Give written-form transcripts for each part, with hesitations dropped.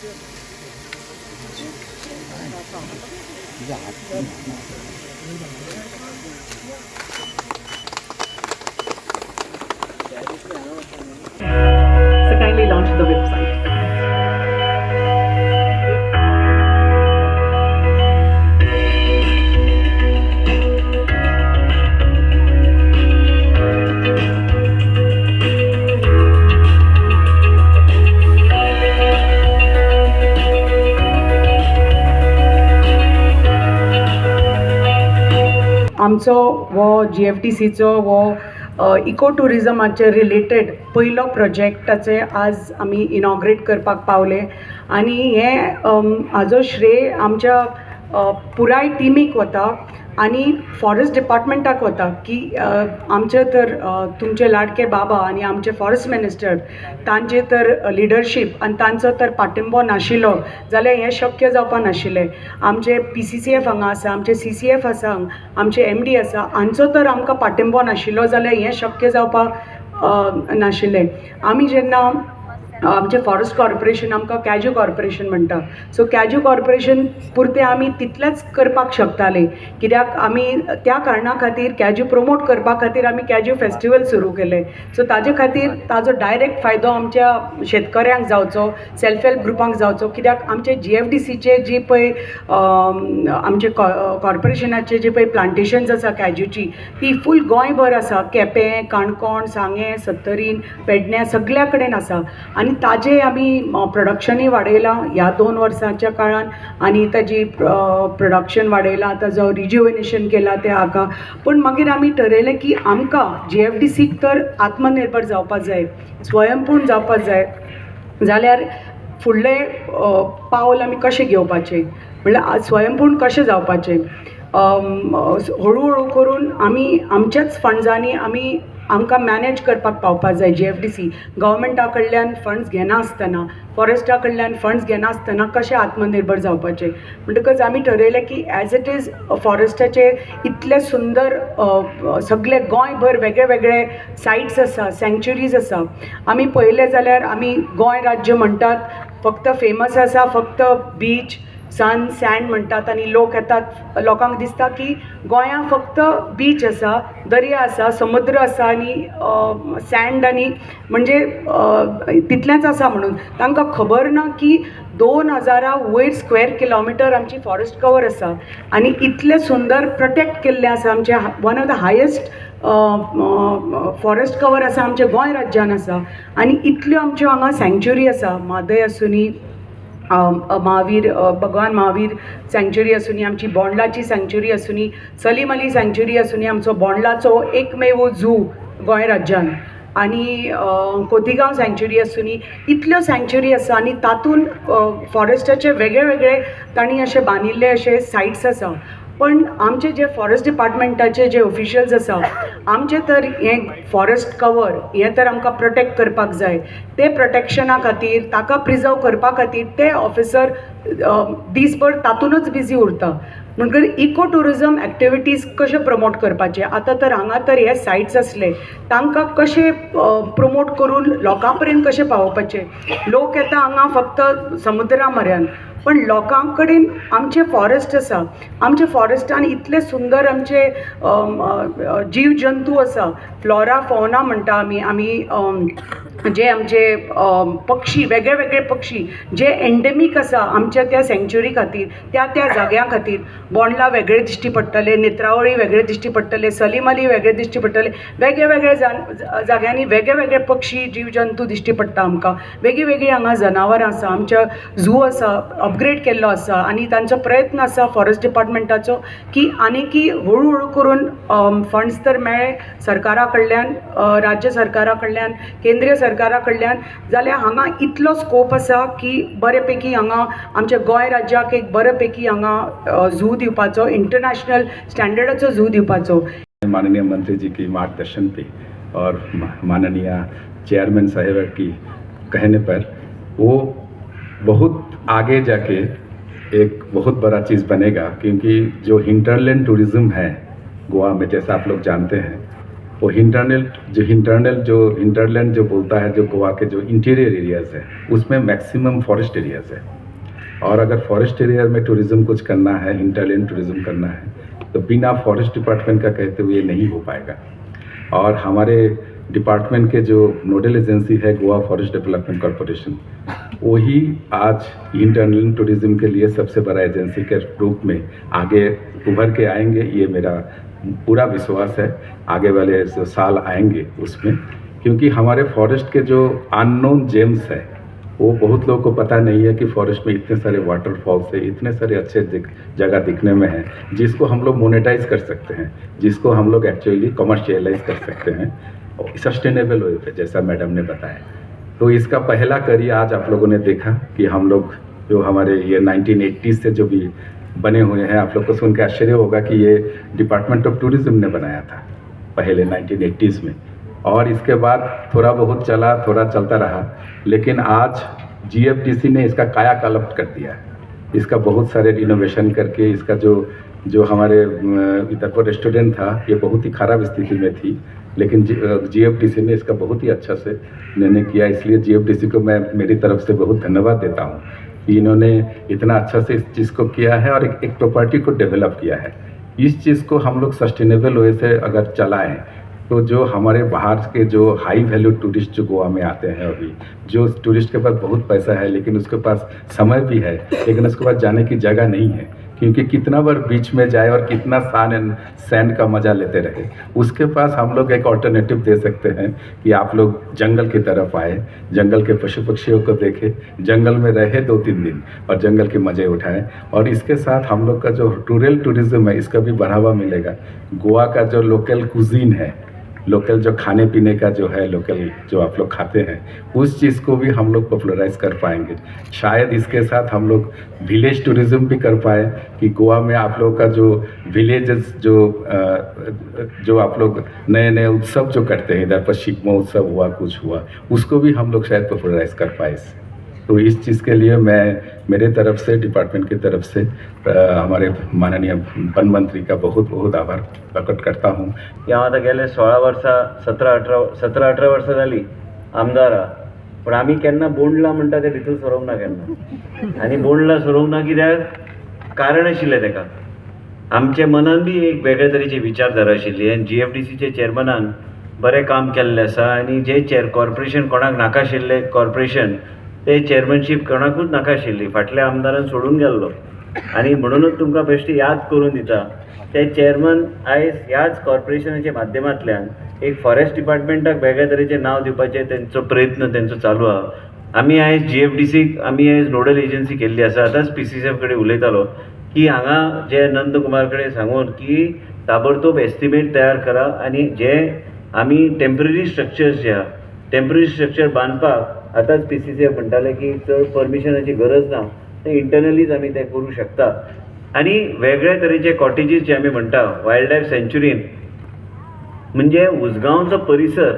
So kindly launch the website. आमचो वो GFTCचो वो इको टुरिजमाचे रिलेटेड पयलो प्रोजेक्टाचे आज आमी इनॉग्रेट करपाक पावले आनी हे हाजो श्रेय आमच्या पुराय टिमीक वता आनी फॉरेस्ट डिपार्टमेंटाक वता की आमचे तर तुमचे लाडके बाबा आनी आमचे फॉरेस्ट मिनिस्टर तांचे तर लिडरशीप आनी तांचो तर पाठिंबो नाशिल्लो जाल्यार हें शक्य जावपा नाशिल्लें. आमचे PCCF हांगा आसा, आमचे CCF आसा, आमचे MD आसा, हांचो तर आमकां पाठिंबो नाशिल्लो जाल्यार हें शक्य जावपाक नाशिल्लें. आमी जेन्ना आमचे फॉरेस्ट कॉर्पोरेशन आमकां कॅज्यू कॉर्पोरेशन म्हणटा, सो कॅज्यू कॉर्पोरेशन पुरते आमी तितलेंच करपाक शकताले कित्याक आमी त्या कारणां खातीर कॅज्यू प्रमोट करपा खातीर आमी कॅज्यू फेस्टिवल सुरू केले. सो ताजे खातीर ताजो डायरेक्ट फायदो आमच्या शेतकऱ्यांक जावचो, सेल्फ हेल्प ग्रुपांक जावचो कित्याक आमचे GFTCचे जी पळय आमचे कॉर्पोरेशनाचे जे पळय प्लांटेशन्स आसा कॅज्यूची ती फूल गोंयभर आसा. केपें, काणकोण, सांगें, सत्तरीन, पेडण्यां सगळ्या कडेन आसा आनी ताजे आमी प्रोडक्शनूय वाडयलां ह्या 2 वर्सांच्या काळान आनी ताजी प्रोडक्शन वाडयलां, ताजो रिज्युवेनेशन केलां त्या हाका. पूण मागीर आमी ठरयलें की आमकां GFTCक तर आत्मनिर्भर जावपाक जाय, स्वयंपूर्ण जावपाक जाय जाल्यार फुडलें पावल आमी कशें घेवपाचें म्हणल्यार स्वयंपूर्ण कशें जावपाचें. हळू करून आमी आमच्याच फंड्सांनी आमकां मॅनेज करपाक पावपाक जाय. GFTC गव्हर्मेंटा कडल्यान फंड्स घेना आसतना, फॉरेस्टा कडल्यान फंड्स घेना आसतना कशें आत्मनिर्भर जावपाचें. म्हणटकच आमी ठरयलें की एज इट इज फॉरेस्टाचे इतले सुंदर सगळे गोंयभर वेगळे वेगळे सायट्स आसा, सँक्च्युरीज आसा. आमी पळयलें जाल्यार आमी गोंय राज्य म्हणटात, फक्त फेमस आसा फक्त बीच, सन, सँड म्हणटात आनी लोक येतात, लोकांक दिसता की गोंयां फक्त बीच आसा, दर्या आसा, समुद्र आसा आनी सँड आनी म्हणजे तितलेंच आसा म्हणून. तांकां खबर ना की 2000 वयर स्क्वेअर किलोमिटर आमची फॉरेस्ट कवर आसा आनी इतलें सुंदर प्रोटेक्ट केल्लें आसा. आमचे one of the highest forest cover आसा आमच्या गोंय राज्यान आसा आनी इतल्यो आमच्यो हांगा सँक्च्युरी आसा. म्हादय आसूनी, महावीर, भगवान महावीर सँक्च्युरी आसूनी, आमची बोंडलाची सँक्च्युरी आसूनी, सलीम अली सँक्च्युरी आसूनी, आमचो बोंडलाचो एकमेव झू गोंय राज्यान आनी खोतीगांव सँक्च्युरी आसूनी, इतल्यो सँक्च्युरी आसा आनी तातूंत फॉरेस्टाचे वेगळे वेगळे तांणी अशे बांदिल्ले अशे सायट्स आसा. पण आमचे जे फॉरेस्ट डिपार्टमेंटाचे जे ऑफिशियल्स आसा आमचे तर हें फॉरेस्ट कवर हें तर आमकां प्रोटेक्ट करपाक जाय. ते प्रोटेक्शना खातीर ताका प्रिजर्व करपा खातीर ते ऑफिसर दीसभर तातूंतच बिजी उरता. म्हणटकीर इको टुरिजम एक्टिविटीज कशे प्रमोट करपाचे. आतां तर हांगा तर हे सायट्स आसले तांकां कशे प्रमोट करून लोकां पर्यंत कशे पावोवपाचे. लोक येता हांगा फक्त समुद्रा म्हऱ्यान, पण लोकां कडेन आमचे फॉरेस्ट आसा, आमचे फॉरेस्टान इतले सुंदर आमचे जीव जंतू आसा, फ्लोरा फौना म्हणटा आमी जे आमचे पक्षी, वेगळे वेगळे पक्षी जे एंडेमीक आसा आमच्या त्या सँक्च्युरी खातीर, त्या जाग्यां खातीर. बोंडला वेगळे दिश्टी पडटले, नेत्रावळी वेगळे दिश्टी पडटले, सलीम अली वेगळे दिश्टी पडटले. वेगळे वेगळे जाग्यांनी वेगळे वेगळे पक्षी, जीव जंतू दिश्टी पडटा आमकां. वेगळी वेगळी हांगा जनावरां आसा, आमच्या झू आसा, अपग्रेड केल्लो आसा आनी तांचो प्रयत्न आसा फॉरेस्ट डिपार्टमेंटाचो की आनीकी हळू करून फंड्स तर मेळे सरकारा कडल्यान, राज्य सरकारा कडल्यान, केंद्रीय सरकारा कडल्यान. जाल्यार हांगा इतलो स्कोप आसा की बरे पैकी हांगा आमच्या गोंय राज्याक एक बरे पैकी हांगा झू दिवपाचो, इंटरनॅशनल स्टँडर्डाचो झू दिवपाचो. माननीय मंत्री जी की मार्गदर्शन पे और माननीय चेयरमैन साहिबा की कहने पर वो बहुत आगे जाके एक बहुत बड़ा चीज़ बनेगा, क्योंकि जो हिंटरलैंड टूरिज़्म है गोवा में, जैसा आप लोग जानते हैं, वो हिंटरलैंड जो बोलता है, जो गोवा के जो इंटीरियर एरियाज़ है उसमें मैक्सिमम फॉरेस्ट एरियाज़ है। और अगर फॉरेस्ट एरिया में टूरिज़्म कुछ करना है, हिंटरलैंड टूरिज़्म करना है, तो बिना फॉरेस्ट डिपार्टमेंट का कहते हुए नहीं हो पाएगा। और हमारे डिपार्टमेंट के जो नोडल एजेंसी है गोवा फॉरेस्ट डेवलपमेंट कॉरपोरेशन, वही आज हिंटरलैंड टूरिज़्म के लिए सबसे बड़ा एजेंसी के रूप में आगे उभर के आएंगे। ये मेरा पूरा विश्वास है आगे वाले जो साल आएंगे उसमें, क्योंकि हमारे फॉरेस्ट के जो अननोन जेम्स है वो बहुत लोगों को पता नहीं है कि फॉरेस्ट में इतने सारे वाटरफॉल्स है, इतने सारे अच्छे जगह दिखने में है, जिसको हम लोग मोनेटाइज कर सकते हैं, जिसको हम लोग एक्चुअली कमर्शियलाइज कर सकते हैं सस्टेनेबल वे पे, जैसा मैडम ने बताया। तो इसका पहला कड़ी आज आप लोगों ने देखा कि हम लोग जो हमारे ये 1980s से जो भी बने हुए हैं, आप लोग को सुन के आश्चर्य होगा कि ये डिपार्टमेंट ऑफ टूरिज़्म ने बनाया था पहले 1980s में, और इसके बाद थोड़ा बहुत चला, थोड़ा चलता रहा, लेकिन आज GFDC ने इसका कायाकल्प कर दिया है। इसका बहुत सारे रिनोवेशन करके इसका जो हमारे इधर पर रेस्टोरेंट था ये बहुत ही ख़राब स्थिति में थी, लेकिन GFDC ने इसका बहुत ही अच्छा से निर्णय किया। इसलिए GFDC को मैं मेरी तरफ से बहुत धन्यवाद देता हूँ कि इन्होंने इतना अच्छा से इस चीज़ को किया है और एक प्रॉपर्टी को डेवलप किया है। इस चीज़ को हम लोग सस्टेनेबल वे से अगर चलाएं तो जो हमारे बाहर के जो हाई वैल्यू टूरिस्ट जो गोवा में आते हैं, अभी जो टूरिस्ट के पास बहुत पैसा है लेकिन उसके पास समय भी है, लेकिन उसके पास जाने की जगह नहीं है, क्योंकि कितना बार बीच में जाए और कितना सैंड का मज़ा लेते रहे। उसके पास हम लोग एक ऑल्टरनेटिव दे सकते हैं कि आप लोग जंगल की तरफ आए, जंगल के पशु पक्षियों को देखें, जंगल में रहे 2-3 दिन और जंगल के मज़े उठाएं। और इसके साथ हम लोग का जो रूरल टूरिज़्म है इसका भी बढ़ावा मिलेगा। गोवा का जो लोकल कुजीन है, लोकल जो खाने पीने का जो है, लोकल जो आप लोग खाते हैं, उस चीज़ को भी हम लोग पॉपुलराइज कर पाएंगे। शायद इसके साथ हम लोग विलेज टूरिज़्म भी कर पाए कि गोवा में आप लोगों का जो विलेजेस जो आप लोग नए नए उत्सव जो करते हैं, इधर पर शिकमो उत्सव हुआ, कुछ हुआ, उसको भी हम लोग शायद पॉपुलराइज कर पाए। तो इस चीज़ के लिए मैं मेरे तरफ से, डिपार्टमेंट की तरफ से हमारे माननीय वन मंत्री का बहुत बहुत आभार प्रकट करता हूँ। हांव आतां गेले 16 वर्सां 17-18 वर्सां जालीं आमदार आहा, पूण आमी केन्ना बोंडला म्हणटा ते भितर सरोंक ना केन्ना। आनी बोंडला सरोंक ना कित्याक कारण आशिल्लें तेका, आमचे मनान बी एक वेगळे तरेची विचारधारा आशिल्ली आनी GFDCचे चेअरमनान बरें काम केल्लें आसा। आनी जे कॉर्पोरेशन कोणाक नाका आशिल्लें कॉर्पोरेशन, ते चेअरमनशीप कोणाकूच नाका आशिल्ली, फाटल्या आमदारान सोडून गेल्लो। आनी म्हणूनच तुमकां बेश्टी याद करून दिता, ते चेअरमन आयज ह्याच कॉर्पोरेशनाच्या माध्यमांतल्यान एक फॉरेस्ट डिपार्टमेंटाक वेगळे तरेचें नांव दिवपाचें तेंचो प्रयत्न तेंचो चालू आहा। आमी आयज GFDCक आमी आयज नोडल एजन्सी केल्ली आसा। आतांच PCCF कडेन उलयतालो की हांगा जे नंदकुमार कडेन सांगून की ताबडतोब एस्टिमेट तयार करा आनी जे आमी टेम्पररी स्ट्रक्चर्स जे आहा, टेम्पररी स्ट्रक्चर बांदपाक आतांच PCCF म्हणटाले की चड परमिशनाची गरज ना, ते इंटरनलीच आमी ते करूं शकता। आनी वेगळे तरेचे कॉटेजीस जे आमी म्हणटा वायल्ड लायफ सँच्युरीन, म्हणजे उजगांवचो परिसर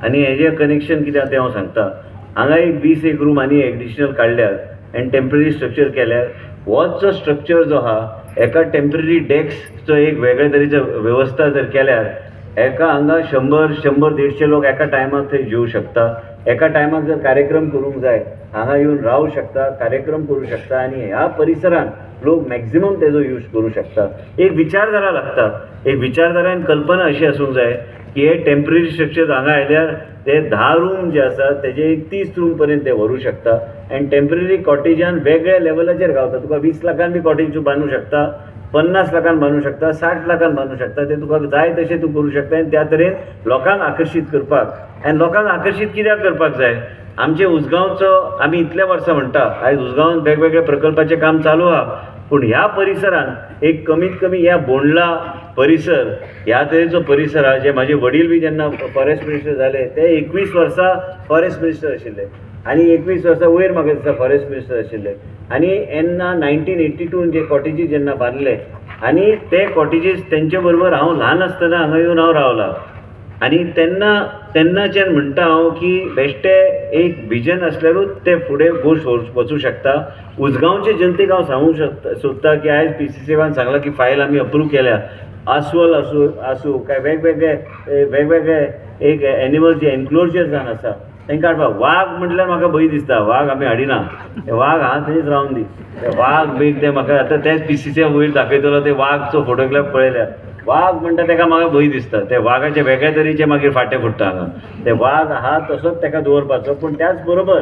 आनी हेजें कनेक्शन कितें तें हांव सांगता। हांगा एक 20 एक रूम आनी एडिशनल काडल्यात आनी टेम्पररी स्ट्रक्चर केल्यार होच जो स्ट्रक्चर जो आहा, एका टेम्पररी डेस्कचो एक वेगळे तरेचो वेवस्था जर केल्यार एका हांगा 100-150 लोक एका टायमाक थंय जेवू शकता। एका टायमाक जर कार्यक्रम करूंक जाय, हांगा येवन रावू शकता, कार्यक्रम करूं शकता आनी ह्या परिसरान लोक मॅक्झिमम तेजो यूज करूं शकता। एक विचारधारा लागता, एक विचारधारा आनी कल्पना अशी आसूंक जाय की हे टेम्पररी स्ट्रक्चर हांगा आयल्यार ते 10 रूम जे आसात तेजे 30 रूम पर्यंत ते व्हरूं शकता। आनी टेम्पररी कॉटेजान वेगळ्या लेवलाचेर गावता, तुका 20 लाखान बी कॉटेज बांदूं शकता, 50 लाखान बांदूं शकता, 60 लाखान बांदूं शकता, ते तुका जाय तशें तूं करूं शकता। आनी त्या तरेन लोकांक आकर्शीत करपाक, आनी लोकांक आकर्शीत कित्याक करपाक जाय, आमचे उजगांवचो आमी इतल्या वर्सां म्हणटा, आयज उजगांवान वेगवेगळ्या प्रकल्पाचें काम चालू आहा, पूण ह्या परिसरान एक कमीत कमी ह्या बोंडला परिसर, ह्या तरेचो परिसर आहा, जे म्हाजे वडील बी जेन्ना फॉरेस्ट मिनिस्टर जाले ते 21 वर्सां फॉरेस्ट मिनिस्टर आशिल्ले आनी 21 वर्सां वयर म्हाका दिसता फॉरेस्ट मिनिस्टर आशिल्ले। आनी येन्ना 1982 जे कॉटेजीस जेन्ना बांदले आनी ते कॉटेजीस तेंचे बरोबर हांव ल्हान आसतना हांगा येवन हांव रावला। आनी तेन्नाच्यान म्हणटा हांव की बेश्टे एक विजन आसल्यारूच ते फुडें गोश्ट वचूं शकता। उजगांवचे जनतेक हांव सांगूंक सोदता की आयज PCCFान सांगलां की फायल आमी अप्रूव केल्या, अस्वल आसूं काय वेगवेगळे एक एनिमल्स जे एनक्लोजर जावन आसा तांकां हाडपाक वाघ म्हटल्यार म्हाका भंय दिसता. वाघ आमी हाडिना, ते वाघ थंयच रावन दी. ते वाघ बी ते म्हाका आतां तेच PCCच्या वयर दाखयतलो ते वाघचो फोटोग्राफ पळयल्यार वाघ म्हणटा तेका म्हाका भंय दिसता. ते वाघाचे वेगळ्या तरेचे मागीर फाटे फुट्टा हांगा. ते वाघ आहा तसोच तेका दवरपाचो, पूण त्याच बरोबर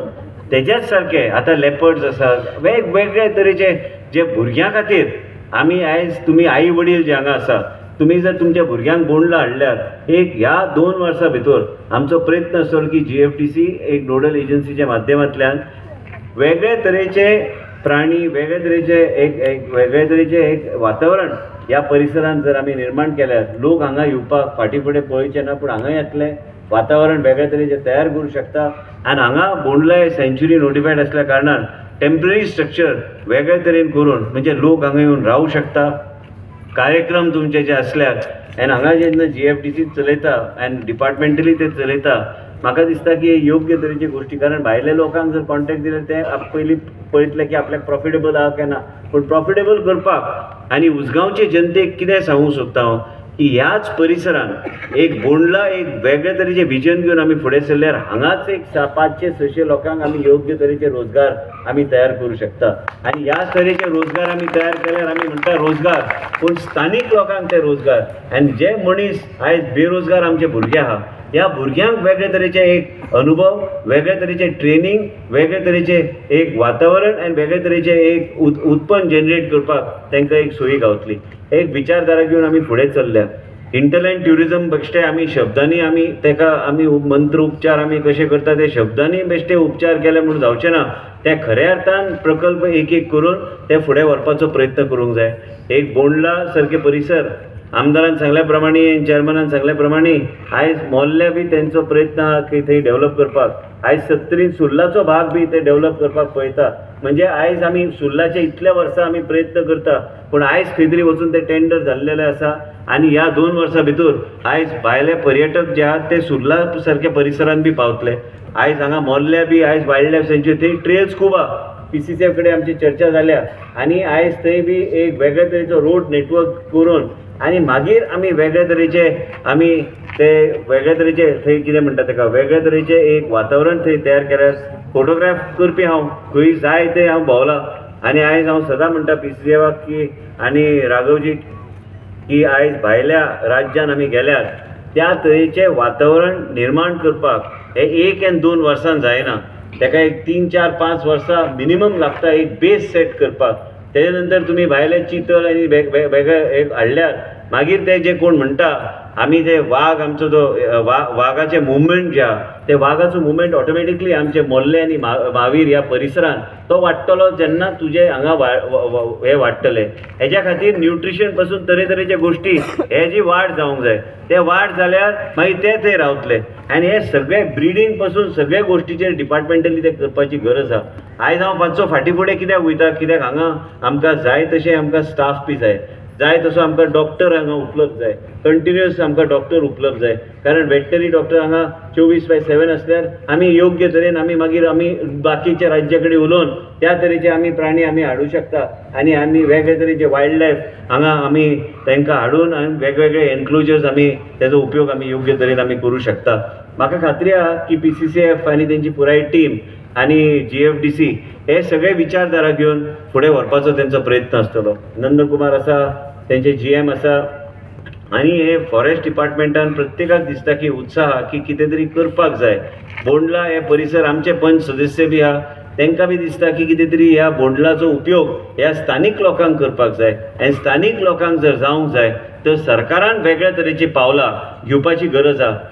तेच्याच सारके आतां लेपर्ड्स आसात, वेगवेगळे तरेचे जे भुरग्यां खातीर आमी आयज तुमी आई वडील जे हांगा आसा, तुमी जर तुमच्या भुरग्यांक बोंडला हाडल्यार एक ह्या 2 वर्सां भितर आमचो प्रयत्न आसतलो की GFDC एक नोडल एजन्सीच्या माध्यमांतल्यान वेगळे तरेचे प्राणी, वेगळे तरेचे एक वातावरण ह्या परिसरांत जर आमी निर्माण केल्यार लोक हांगा येवपाक फाटीं फुडें पळयचे ना, पूण हांगा येतले वातावरण वेगळे तरेचे तयार करूं शकता. आनी हांगा बोंडला सँच्युरी नोटिफायड आसल्या कारणान टेम्पररी स्ट्रक्चर वेगळे तरेन करून म्हणजे लोक हांगा येवन रावूं शकता. कार्यक्रम तुमचे जे असल्यार आनी हांगा जेन्ना GFDC चलयता आनी डिपार्टमेंटली ते चलयता, म्हाका दिसता की योग्य तरेची गोश्टी, कारण भायल्या लोकांक जर कॉन्ट्रॅक्ट दिले ते पयलीं पळयतले की आपल्याक प्रॉफिटेबल आहा काय ना, पूण प्रॉफिटेबल करपाक आनी उसगांवचे जनतेक कितें सांगूंक सोदता हांव की ह्याच परिसरांत एक बोंडला एक वेगळे तरेचे विजन घेवन आमी फुडें सरल्यार हांगाच एक 500-600 लोकांक आमी योग्य तरेचे रोजगार आमी तयार करूं शकता. आनी ह्याच तरेचे रोजगार आमी तयार केल्यार आमी म्हणटा रोजगार, पूण स्थानीक लोकांक ते रोजगार. आनी जे मनीस आयज बेरोजगार आमचे भुरगे आहा, ह्या भुरग्यांक वेगळे तरेचे एक अनुभव, वेगळे तरेचे ट्रेनिंग, वेगळे तरेचे एक वातावरण आनी वेगळे तरेचे एक उत्पन्न जनरेट करपाक तांकां एक सोयी गावतली. एक विचारधारा घेवन आमी फुडें चल्ल्या. इंटरलँड ट्युरिजम बेश्टे आमी शब्दांनी आमी तेका आमी मंत्र उपचार आमी कशे करता ते शब्दांनी बेश्टे उपचार केले म्हणून जावचे ना. ते खऱ्या अर्थान प्रकल्प एक एक करून ते फुडें व्हरपाचो प्रयत्न करूंक जाय. एक बोंडला सारके परिसर आमदारान सांगल्या प्रमाणे, चेअरमॅनान सांगल्या प्रमाणे आयज मोहल्ल्या बी तेंचो प्रयत्न आहा की थंय डेव्हलप करपाक. आयज 70 सुर्लाचो भाग बी ते डेव्हलप करपाक पळयता. म्हणजे आयज आमी सुर्लाचे इतल्या वर्सां आमी प्रयत्न करता, पूण आयज खंय तरी वचून ते टेंडर जाल्लेले आसा. आनी ह्या 2 वर्सां भितर आयज भायले पर्यटक जे आहात ते सुर्ला सारक्या परिसरान बी पावतले. आयज हांगा मोहल्ल्या बी आयज वायल्ड लायफ सँच्युरी थंय ट्रेल्स खूब आहा. PCCF कडेन आमची चर्चा जाल्या आनी आयज थंय बी एक वेगळे तरेचो रोड नेटवर्क करून आनी मागीर आमी वेगळे तरेचे आमी ते वेगळे तरेचे थंय कितें म्हणटा तेका वेगळे तरेचे एक वातावरण थंय तयार केल्यार फोटोग्राफ करपी हांव खंय जाय ते हांव भोंवला. आनी आयज हांव सदां म्हणटा PCCFाक की आनी राघवजीक की आयज भायल्या राज्यान आमी गेल्यार त्या तरेचें वातावरण निर्माण करपाक हे 1 आनी 2 वर्सां जायना. ताका एक 3-4-5 वर्सां मिनिमम लागता एक बेस सेट करपाक. तेजे नंतर तुमी भायले चितळ आनी वेगळे एक हाडल्यार मागीर ते जे कोण म्हणटा आमी ते वाघ आमचो जो वाघाचे मुवमेंट जे आहा ते वाघाचो मुवमेंट ऑटोमॅटिकली आमचे मोल्ले आनी मावीर ह्या परिसरांत तो वाडटलो जेन्ना तुजे हांगा हे वाडटले. हेज्या खातीर न्यूट्रिशन पासून तरेतरेचे गोश्टी हे जी वाड जावंक जाय ते वाड जाल्यार मागीर ते थंय रावतले. आनी हे सगळे ब्रिडींग पासून सगळे गोश्टीचेर डिपार्टमेंटली ते करपाची गरज आहा. आयज हांव मातसो फाटीं फुडें कित्याक वयता, कित्याक हांगा आमकां जाय तशें आमकां स्टाफ बी जाय तसो आमकां डॉक्टर हांगा उपलब्ध जाय, कंटिन्युअस आमकां डॉक्टर उपलब्ध जाय. कारण वेटनरी डॉक्टर हांगा 24/7 आसल्यार आमी योग्य तरेन आमी मागीर आमी बाकीच्या राज्या कडेन उलोवन त्या तरेचे आमी प्राणी आमी हाडूं शकता. आनी आमी वेगळे तरेचे वायल्ड लायफ हांगा आमी तांकां हाडून आनी वेगवेगळे एनक्लोजर्स आमी तेजो उपयोग आमी योग्य तरेन आमी करूं शकता. म्हाका खात्री आहा की PCCF आनी तेंची पुराय टीम आनी GFDC हे सगळे विचारधारा घेवन फुडें व्हरपाचो तेंचो प्रयत्न आसतलो. नंदकुमार आसा, तेंचे GM आसा आनी हे फॉरेस्ट डिपार्टमेंटान प्रत्येकाक दिसता की उत्साह की कितें तरी करपाक जाय. बोंडला हे परिसर आमचे पंच सदस्य बी आहा, तांकां बी दिसता की कितें तरी ह्या बोंडलाचो उपयोग ह्या स्थानीक लोकांक करपाक जाय. आनी स्थानीक लोकांक जर जावंक जाय तर सरकारान वेगळ्या तरेची पावलां घेवपाची गरज आहा.